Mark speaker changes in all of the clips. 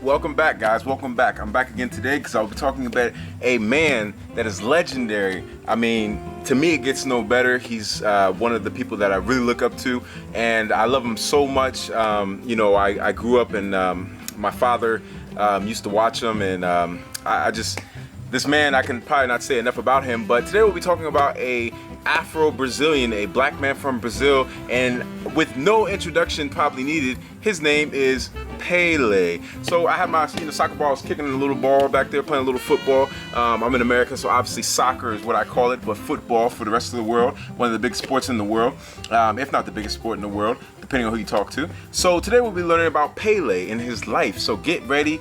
Speaker 1: Welcome back, guys. Welcome back. I'm back again today because I'll be talking about a man that is legendary. I mean, to me, it gets no better. He's one of the people that I really look up to, and I love him so much. I grew up and my father used to watch him, and this man, I can probably not say enough about him, but today we'll be talking about a Afro Brazilian, a black man from Brazil, and with no introduction probably needed, his name is Pele. So I have my soccer ball, I was kicking a little ball back there, playing a little football. I'm in America, so obviously soccer is what I call it, but football for the rest of the world, one of the big sports in the world, if not the biggest sport in the world, depending on who you talk to. So today we'll be learning about Pele and his life. So get ready,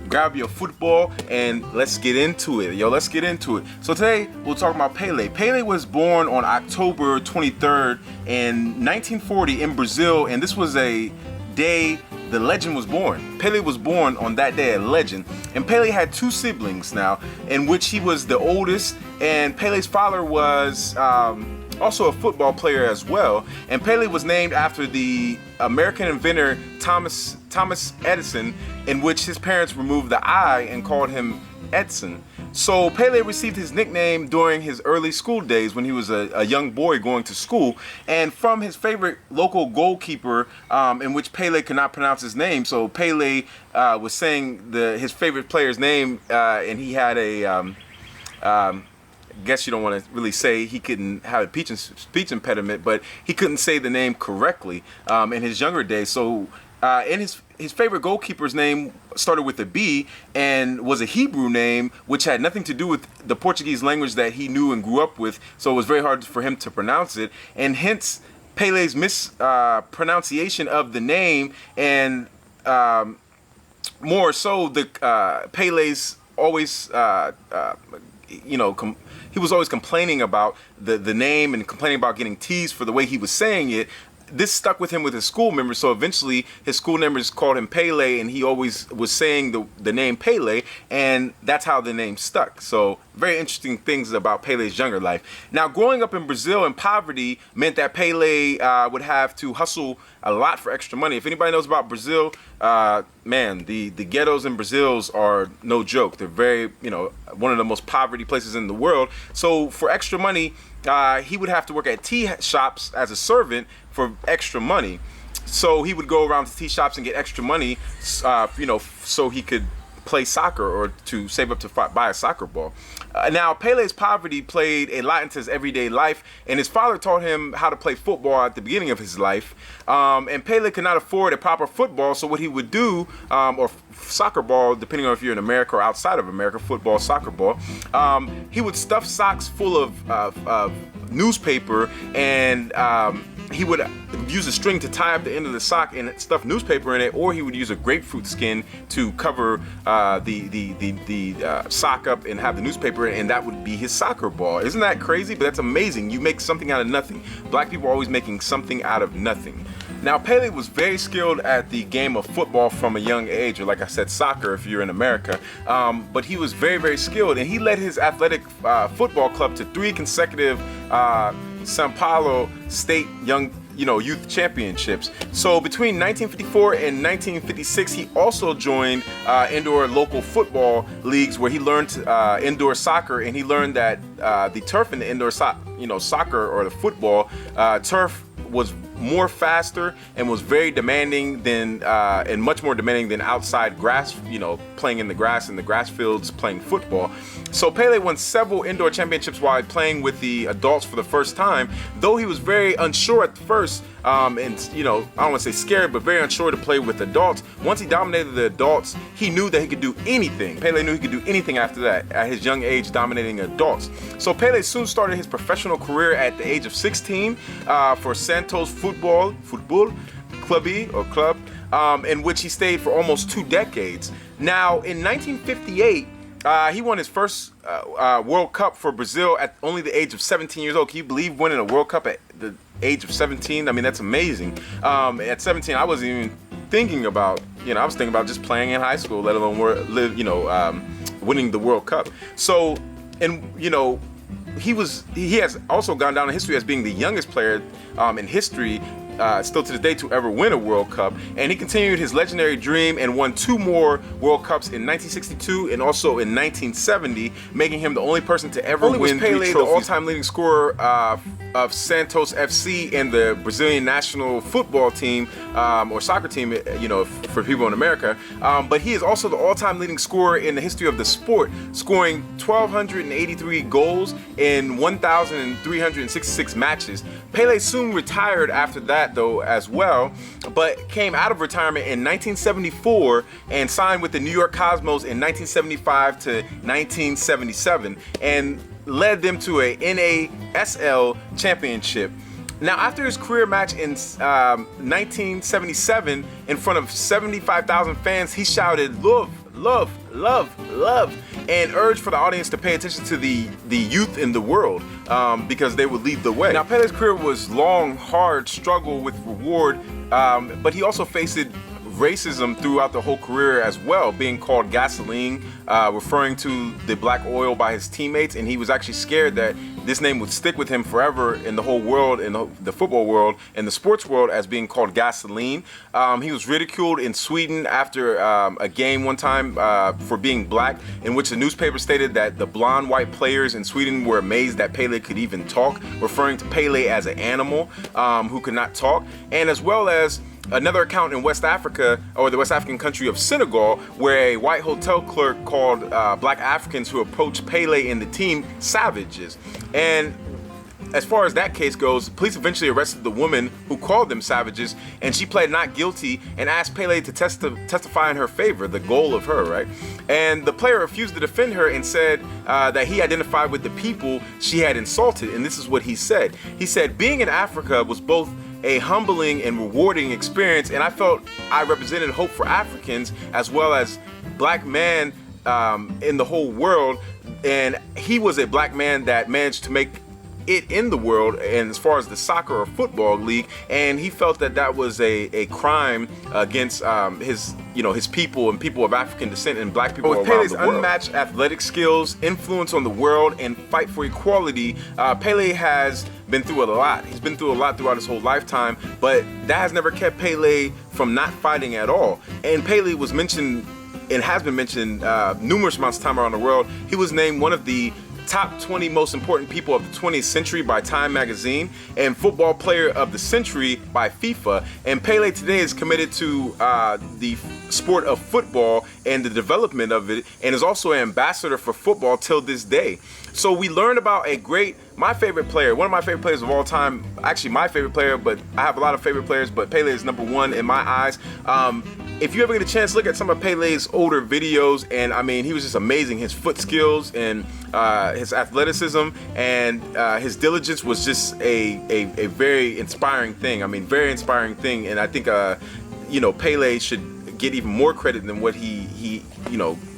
Speaker 1: grab your football and let's get into it. Let's get into it. So today we'll talk about Pele. Pele was born on October 23rd in 1940 in Brazil, and this was a day the legend was born. Pele was born on that day, a legend. And Pele had two siblings now, in which he was the oldest, and Pele's father was also a football player as well. And Pele was named after the American inventor Thomas Edison, in which his parents removed the I and called him Edson. So Pele received his nickname during his early school days when he was a young boy going to school, and from his favorite local goalkeeper, in which Pele could not pronounce his name. So Pele was saying his favorite player's name, and he had a guess you don't want to really say he couldn't have a speech impediment, but he couldn't say the name correctly in his younger days. So in his favorite goalkeeper's name started with a B and was a Hebrew name, which had nothing to do with the Portuguese language that he knew and grew up with. So it was very hard for him to pronounce it, and hence Pele's mispronunciation of the name, and more so Pele's always he was always complaining about the name and complaining about getting teased for the way he was saying it. This stuck with him with his school members, so eventually his school members called him Pele, and he always was saying the name Pele, and that's how the name stuck. So very interesting things about Pele's younger life. Now, growing up in Brazil in poverty meant that Pele would have to hustle a lot for extra money. If anybody knows about Brazil, man, the ghettos in Brazil are no joke. They're very, one of the most poverty places in the world. So for extra money, he would have to work at tea shops as a servant for extra money. So he would go around to tea shops and get extra money, so he could play soccer or to save up to buy a soccer ball. Now, Pele's poverty played a lot into his everyday life, and his father taught him how to play football at the beginning of his life. And Pele could not afford a proper football, so what he would do, or soccer ball, depending on if you're in America or outside of America, football, soccer ball, he would stuff socks full of newspaper, and he would use a string to tie up the end of the sock and stuff newspaper in it, or he would use a grapefruit skin to cover the sock up and have the newspaper, and that would be his soccer ball. Isn't that crazy? But that's amazing. You make something out of nothing. Black people are always making something out of nothing. Now, Pele was very skilled at the game of football from a young age, or like I said, soccer if you're in America. But he was very, very skilled, and he led his athletic football club to 3 consecutive São Paulo state youth championships. So between 1954 and 1956, he also joined indoor local football leagues where he learned indoor soccer, and he learned that the turf in the indoor soccer or the football turf was more faster and was very demanding than and much more demanding than outside grass, playing in the grass fields, playing football. So Pele won several indoor championships while playing with the adults for the first time, though he was very unsure at first, and I don't want to say scared, but very unsure to play with adults. Once he dominated the adults, he knew that he could do anything. Pele knew he could do anything after that at his young age, dominating adults. So Pele soon started his professional career at the age of 16 for Santos Futebol Club, in which he stayed for almost 2 decades. Now, in 1958, he won his first World Cup for Brazil at only the age of 17 years old. Can you believe winning a World Cup at the age of 17? I mean, that's amazing. At 17, I wasn't even thinking about, I was thinking about just playing in high school, let alone winning the World Cup. So, and he has also gone down in history as being the youngest player in history still to this day, to ever win a World Cup. And he continued his legendary dream and won 2 more World Cups in 1962 and also in 1970, making him the only person to ever win 3 trophies. The all-time leading scorer of Santos FC and the Brazilian national football team, or soccer team, you know, for people in America. But he is also the all-time leading scorer in the history of the sport, scoring 1,283 goals in 1,366 matches. Pele soon retired after that, though, as well, but came out of retirement in 1974 and signed with the New York Cosmos in 1975 to 1977, and led them to a NASL championship. Now, after his career match in 1977 in front of 75,000 fans, he shouted, "Love, love, love, love," and urged for the audience to pay attention to the youth in the world, because they would lead the way. Now, Pele's career was long, hard struggle with reward, but he also faced racism throughout the whole career as well, being called gasoline, referring to the black oil by his teammates, and he was actually scared that this name would stick with him forever in the whole world, in the football world and the sports world, as being called gasoline. He was ridiculed in Sweden after a game one time for being black, in which the newspaper stated that the blonde white players in Sweden were amazed that Pele could even talk, referring to Pele as an animal who could not talk, and as well as another account in West Africa, or the West African country of Senegal, where a white hotel clerk called black Africans who approached Pele and the team savages. And as far as that case goes, police eventually arrested the woman who called them savages, and she pled not guilty and asked Pele to testify in her favor, the goal of her, right? And the player refused to defend her and said that he identified with the people she had insulted, and this is what he said. He said, "Being in Africa was both a humbling and rewarding experience, and I felt I represented hope for Africans as well as black men in the whole world, and he was a black man that managed to make it in the world, and as far as the soccer or football league, and he felt that that was a crime against his people and people of African descent and black people around the world." With Pele's unmatched athletic skills, influence on the world, and fight for equality, Pele has been through a lot. He's been through a lot throughout his whole lifetime, but that has never kept Pele from not fighting at all. And Pele was mentioned and has been mentioned numerous amounts of time around the world. He was named one of the top 20 most important people of the 20th century by Time magazine, and football player of the century by FIFA. And Pele today is committed to the sport of football and the development of it, and is also an ambassador for football till this day. So we learned about my favorite player, one of my favorite players of all time, actually my favorite player, but I have a lot of favorite players, but Pele is number one in my eyes. If you ever get a chance, look at some of Pele's older videos, and I mean, he was just amazing. His foot skills and his athleticism and his diligence was just a very inspiring thing. I mean, very inspiring thing, and I think Pele should get even more credit than what he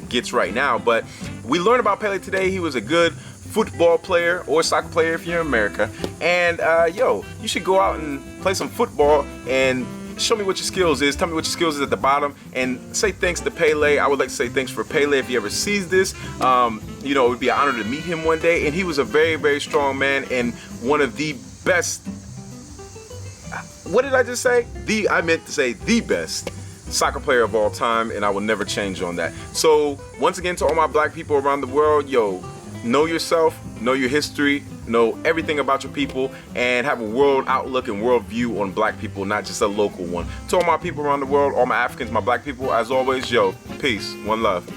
Speaker 1: gets right now. But we learned about Pele today. He was a good football player or soccer player if you're in America, and you should go out and play some football and show me what your skills is. Tell me what your skills is at the bottom, and say thanks to Pele. I would like to say thanks for Pele if he ever sees this. It would be an honor to meet him one day, and he was a very, very strong man and one of the best. What did I just say? I meant to say the best soccer player of all time, and I will never change on that. So once again, to all my black people around the world, know yourself, know your history, know everything about your people, and have a world outlook and world view on black people, not just a local one. To all my people around the world, all my Africans, my black people, as always, peace, one love.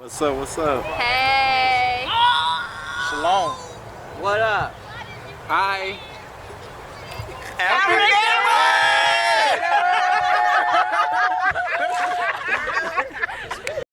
Speaker 2: What's up? What's up?
Speaker 3: Hey.
Speaker 2: Shalom.
Speaker 4: What up?
Speaker 2: Hi.